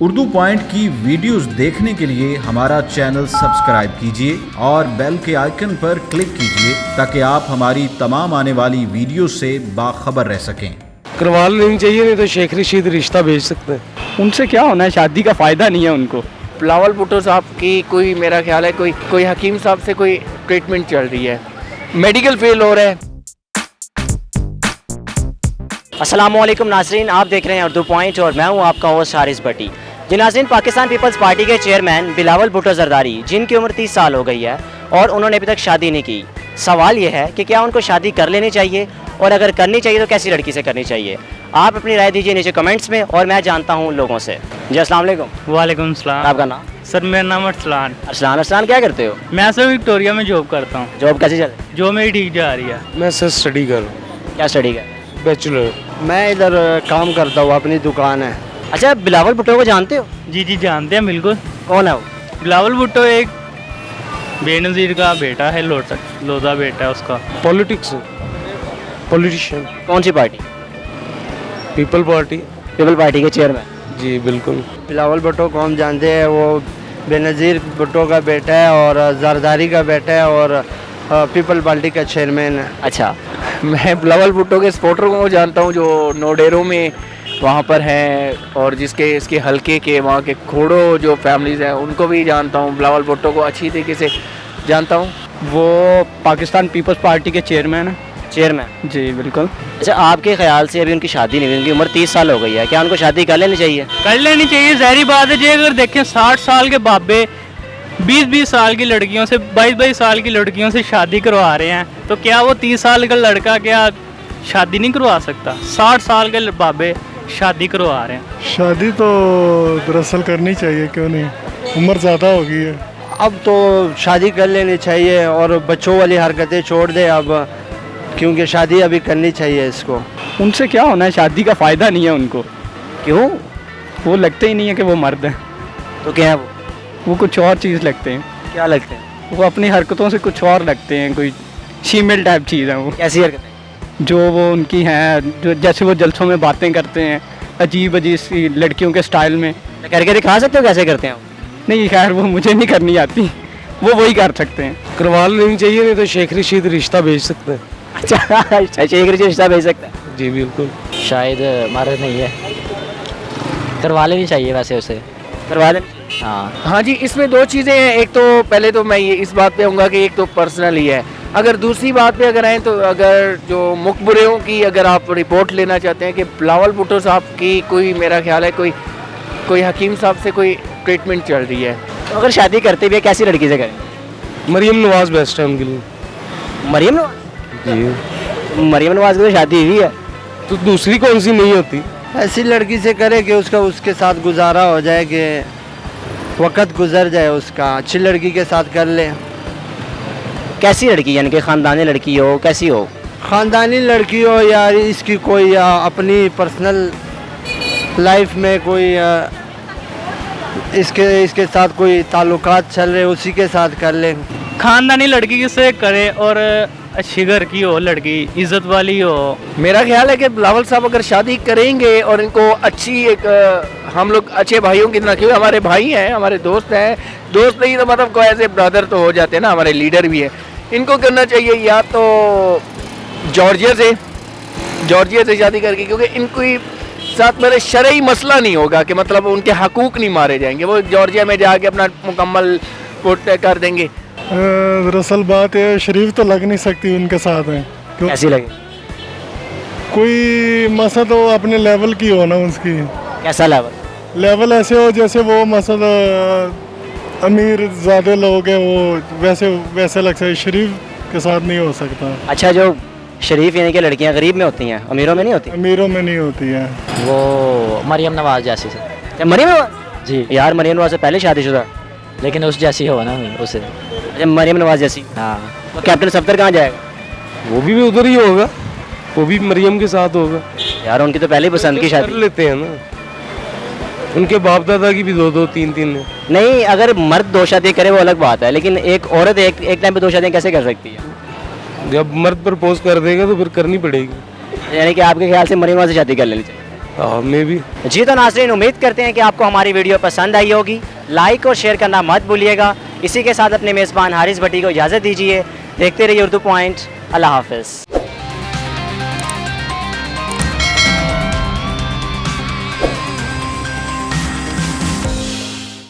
Urdu point की videos देखने के लिए हमारा चैनल सब्सक्राइब कीजिए और बेल के आइकन पर क्लिक कीजिए ताकि आप हमारी तमाम आने वाली वीडियो से बाखबर रह सकें। करवा लेनी चाहिए, नहीं तो शेख रशीद रिश्ता भेज सकते हैं। उनसे क्या होना है, शादी का फ़ायदा नहीं है उनको। बिलावल भुट्टो साहब की कोई मेरा ख्याल है कोई हकीम साहब से कोई ट्रीटमेंट चल रही है, मेडिकल फेल हो रहा है। अस्सलामुअलैकुम नाज़रीन, आप देख रहे हैं उर्दू पॉइंट और मैं हूं आपका होस्ट हारिस भट्टी। जी नाज़रीन, पाकिस्तान पीपल्स पार्टी के चेयरमैन बिलावल भुट्टो जरदारी, जिनकी उम्र 30 साल हो गई है और उन्होंने अभी तक शादी नहीं की। सवाल यह है कि क्या उनको शादी कर लेनी चाहिए और अगर करनी चाहिए तो कैसी लड़की से करनी चाहिए। आप अपनी राय दीजिए नीचे कमेंट्स में और मैं जानता हूँ लोगों से। जी अस्सलाम वालेकुम। वालेकुम सलाम। आपका नाम? सर मेरा नाम अरसलान। अरसलान क्या करते हो? मैं सर विक्टोरिया में जॉब करता हूँ। जॉब कैसी चल रही है? जो मेरी ठीक जा रही है। मैं सर स्टडी कर रहा हूँ। क्या स्टडी कर? बैचलर। मैं इधर काम करता हूँ, अपनी दुकान है। अच्छा, बिलावल भुट्टो को जानते हो? जी जी जानते हैं बिल्कुल। कौन है वो? बिलावल भुट्टो एक बेनज़ीर का बेटा है, लोधा बेटा है उसका। Politics, politician. कौन सी party? People party. People party के चेयरमैन। जी बिल्कुल। बिलावल भुट्टो को हम जानते हैं, वो बेनज़ीर भुट्टो का बेटा है और जरदारी का बेटा है और पीपल पार्टी का चेयरमैन है। अच्छा, मैं बिलावल भुट्टो के सपोर्टर को जानता हूँ जो नोडेरो में वहाँ पर हैं और जिसके इसके हलके के वहाँ के खोड़ो जो फैमिलीज़ हैं उनको भी जानता हूँ। बिलावल भुट्टो को अच्छी तरीके से जानता हूँ। वो पाकिस्तान पीपल्स पार्टी के चेयरमैन है। चेयरमैन। जी बिल्कुल। अच्छा, आपके ख्याल से अभी उनकी शादी नहीं हुई, उनकी उम्र 30 साल हो गई है, क्या उनको शादी कर लेनी चाहिए? कर लेनी चाहिए, ज़ाहिर बात है। जी अगर देखें 60 साल के बाबे 20-20 साल की लड़कियों से 22-22 साल की लड़कियों से शादी करवा रहे हैं तो क्या वो 30 साल का लड़का क्या शादी नहीं करवा सकता? 60 साल के बाबे शादी करवा रहे हैं। शादी तो दरअसल करनी चाहिए, क्यों नहीं, उम्र ज़्यादा हो गई है। अब तो शादी कर लेनी चाहिए और बच्चों वाली हरकतें छोड़ दे अब, क्योंकि शादी अभी करनी चाहिए इसको। उनसे क्या होना है, शादी का फ़ायदा नहीं है उनको। क्यों? वो लगते ही नहीं है कि वो मर्द हैं, तो क्या है वो कुछ और चीज़ लगते हैं। क्या लगते हैं? वो अपनी हरकतों से कुछ और लगते हैं, कोई फीमेल टाइप चीज़ है वो। कैसी हरकतें? जो वो उनकी हैं, जो जैसे वो जलसों में बातें करते हैं अजीब अजीब सी लड़कियों के स्टाइल में। करके दिखा सकते हो कैसे करते हैं वो? नहीं खैर, वो मुझे नहीं करनी आती, वो वही कर सकते हैं। करवा लेनी चाहिए, नहीं तो शेख रशीद रिश्ता भेज सकते हैं। अच्छा, एक रिश्ता भेज सकता है। जी बिल्कुल। शायद मर्द नहीं है, करवा लेनी चाहिए वैसे उसे। करवा दें। हाँ जी, इसमें दो चीज़ें हैं। एक तो पहले तो मैं ये इस बात पे आऊँगा कि एक तो पर्सनल ही है। अगर दूसरी बात पे अगर आएँ तो अगर जो मुखबरों की अगर आप रिपोर्ट लेना चाहते हैं कि बिलावल भुट्टो साहब की कोई मेरा ख्याल है कोई हकीम साहब से कोई ट्रीटमेंट चल रही है, तो अगर शादी करते भी है कैसी लड़की से करें? मरियम नवाज बेस्ट है उनके लिए। मरियम नवाज? जी। मरियम नवाज की तो शादी हुई है। तो दूसरी कौन सी नहीं होती? ऐसी लड़की से करे कि उसके साथ गुजारा हो जाए, कि वक्त गुजर जाए उसका, अच्छी लड़की के साथ कर ले। कैसी लड़की, यानी कि ख़ानदानी लड़की हो, कैसी हो? ख़ानदानी लड़की हो या इसकी कोई अपनी पर्सनल लाइफ में कोई इसके साथ कोई ताल्लुकात चल रहे, उसी के साथ कर ले। खानदानी लड़की से करे और अच्छी घर की हो, लड़की इज्जत वाली हो। मेरा ख्याल है कि बिलावल साहब अगर शादी करेंगे और इनको अच्छी एक हम लोग अच्छे भाइयों की तरह, क्योंकि हमारे भाई हैं, हमारे दोस्त हैं, दोस्त नहीं तो मतलब कोई ऐसे ब्रदर तो हो जाते हैं ना, हमारे लीडर भी हैं। इनको करना चाहिए या तो जॉर्जिया से शादी करके, क्योंकि इनकी साथ मेरे शरई मसला नहीं होगा कि मतलब उनके हकूक़ नहीं मारे जाएंगे। वो जॉर्जिया में जाके अपना मुकम्मल वोट कर देंगे। दरअसल बात है, शरीफ तो लग नहीं सकती उनके साथ हैं। कैसी लगे? कोई मसा तो अपने लेवल की हो ना उसकी। कैसा लेवल ऐसे हो जैसे वो मसला अमीर ज़्यादा लोग हैं, वो वैसे लगता है, शरीफ के साथ नहीं हो सकता। अच्छा, जो शरीफ यानी कि लड़कियां गरीब में होती हैं, अमीरों में नहीं होती? अमीरों में नहीं होती है। वो मरियम नवाज जैसी से। अच्छा, मरियम नवाज? जी। यार मरियम नवाज से पहले शादीशुदा? लेकिन उस जैसी हो ना उसे। अच्छा, मरियम नवाज जैसी। हाँ। तो कैप्टन सफदर कहाँ जाएगा? वो भी उधर ही होगा, वो भी मरियम के साथ होगा। यार उनकी तो पहले ही पसंद की कर शादी। लेते हैं ना, उनके बाप दादा की भी दो तीन है। नहीं, अगर मर्द 2 शादियाँ करे वो अलग बात है, लेकिन एक औरत एक टाइम पे 2 शादियाँ कैसे कर सकती है? जब मर्द प्रपोज कर देगा तो फिर करनी पड़ेगी। यानी कि आपके ख्याल से मरियम नवाज से शादी कर लेनी चाहिए? मे भी। जी तो नाज़रीन, उम्मीद करते हैं कि आपको हमारी वीडियो पसंद आई होगी। लाइक और शेयर करना मत भूलिएगा। इसी के साथ अपने मेज़बान हारिस भट्टी को इजाज़त दीजिए। देखते रहिए उर्दू पॉइंट। अल्लाह हाफ़िज़।